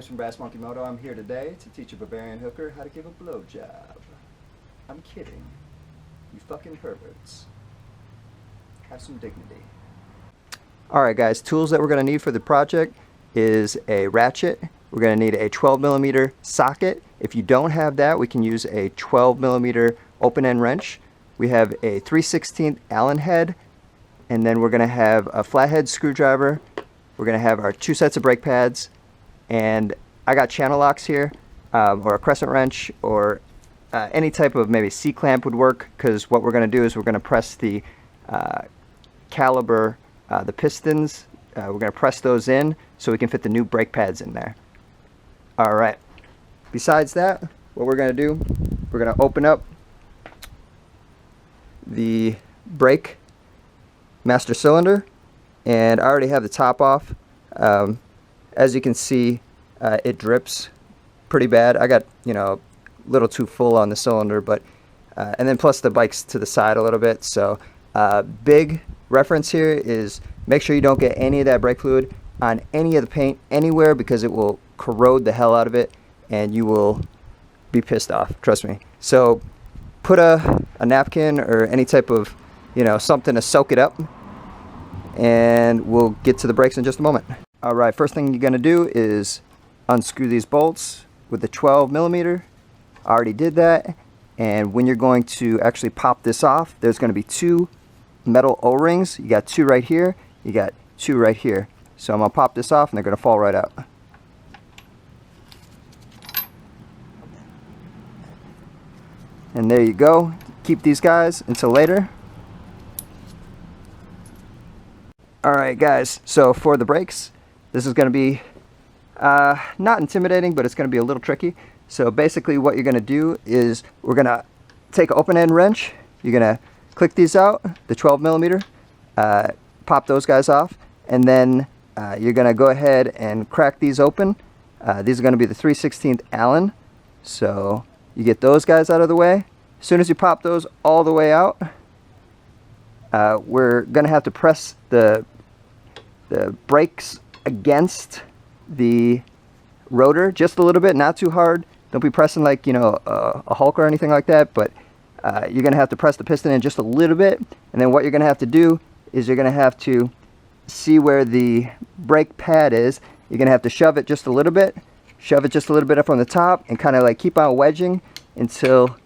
from Brass Monkey Moto. I'm here today to teach a Bavarian hooker how to give a blowjob. I'm kidding. You fucking perverts. Have some dignity. Alright guys, tools that we're going to need for the project is a ratchet. We're going to need a 12mm socket. If you don't have that, we can use a 12mm open end wrench. We have a 3/16 Allen head, and then we're going to have a flathead screwdriver. We're going to have our 2 sets of brake pads, and I got channel locks here, or a crescent wrench, or any type of maybe C-clamp would work, because what we're going to do is we're going to press the caliber, the pistons, we're going to press those in so we can fit the new brake pads in there. Alright, besides that, what we're going to do, we're going to open up the brake master cylinder, and I already have the top off. As you can see, it drips pretty bad. I got, a little too full on the cylinder, but and then plus the bike's to the side a little bit, so big reference here is make sure you don't get any of that brake fluid on any of the paint anywhere, because it will corrode the hell out of it and you will be pissed off, trust me. So put a napkin or any type of something to soak it up, and we'll get to the brakes in just a moment. Alright, first thing you're going to do is unscrew these bolts with the 12mm. I already did that, and when you're going to actually pop this off, there's going to be 2 metal O-rings. You got 2 right here, you got 2 right here. So I'm going to pop this off and they're going to fall right out. And there you go. Keep these guys until later. Alright guys, so for the brakes, this is going to be not intimidating, but it's going to be a little tricky. So basically what you're going to do is we're going to take an open end wrench, you're going to click these out, the 12mm, pop those guys off, and then you're going to go ahead and crack these open. These are going to be the 3/16 Allen, so you get those guys out of the way. As soon as you pop those all the way out, we're going to have to press the brakes against the rotor just a little bit, not too hard. Don't be pressing like a Hulk or anything like that, but you're going to have to press the piston in just a little bit. And then what you're going to have to do is you're going to have to see where the brake pad is. You're going to have to shove it just a little bit up on the top, and kind of like keep on wedging until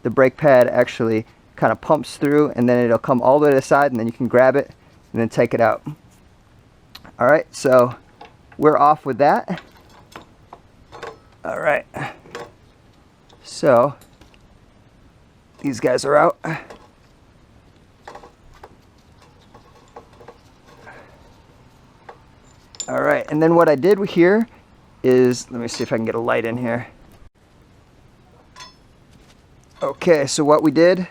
the brake pad actually kind of pumps through, and then it'll come all the way to the side, and then you can grab it and then take it out. Alright, so we're off with that. Alright, so these guys are out. Alright, and then what I did here is, let me see if I can get a light in here. Okay, so what we did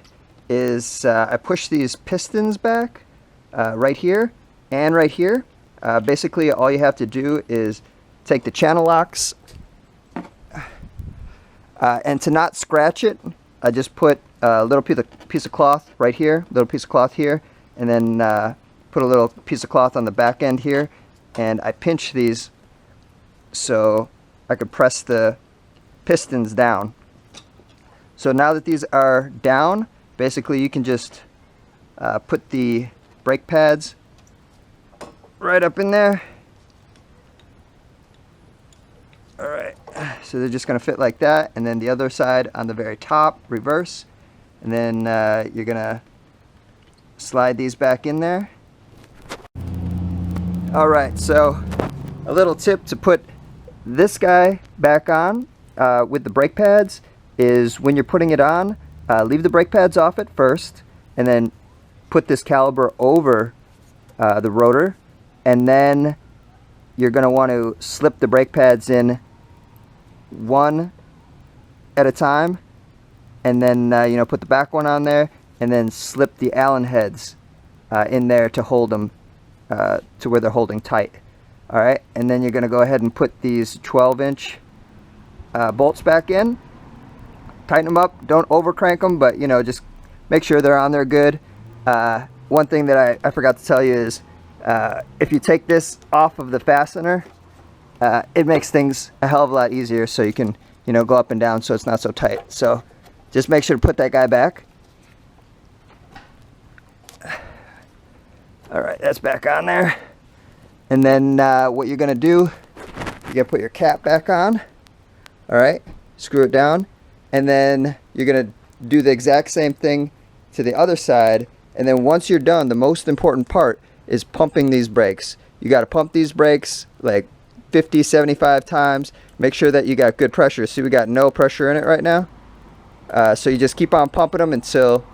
is I pushed these pistons back right here and right here. Basically all you have to do is take the channel locks, and to not scratch it, I just put a little piece of cloth right here, little piece of cloth here, and then put a little piece of cloth on the back end here, and I pinch these so I could press the pistons down. So now that these are down, basically you can just put the brake pads right up in there. Alright, so they're just going to fit like that, and then the other side on the very top, reverse, and then you're going to slide these back in there. Alright, so a little tip to put this guy back on with the brake pads is when you're putting it on, leave the brake pads off at first, and then put this caliber over the rotor, and then you're going to want to slip the brake pads in one at a time, and then put the back one on there, and then slip the Allen heads in there to hold them to where they're holding tight. Alright, and then you're going to go ahead and put these 12-inch bolts back in. Tighten them up, don't over crank them, but just make sure they're on there good. One thing that I forgot to tell you is if you take this off of the fastener, it makes things a hell of a lot easier, so you can, you know, go up and down so it's not so tight. So just make sure to put that guy back. All right, that's back on there. And then what you're gonna do, you're gonna put your cap back on. All right, screw it down, and then you're gonna do the exact same thing to the other side. And then once you're done, the most important part is pumping these brakes. You got to pump these brakes like 50, 75 times. Make sure that you got good pressure. See, we got no pressure in it right now. So you just keep on pumping them until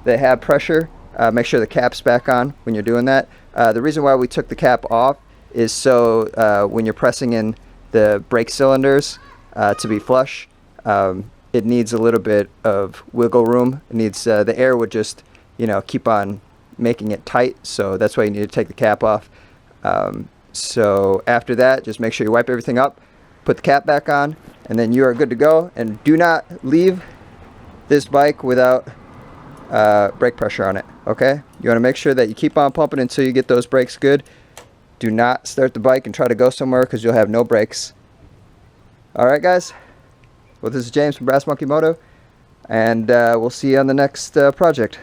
they have pressure. Make sure the cap's back on when you're doing that. The reason why we took the cap off is so when you're pressing in the brake cylinders to be flush, it needs a little bit of wiggle room. It needs the air would just, you know, keep on making it tight. So that's why you need to take the cap off. So after that, just make sure you wipe everything up, put the cap back on, and then you are good to go. And do not leave this bike without brake pressure on it. Okay, you want to make sure that you keep on pumping until you get those brakes good. Do not start the bike and try to go somewhere, because you'll have no brakes. All right, guys. Well, this is James from Brass Monkey Moto, and we'll see you on the next project.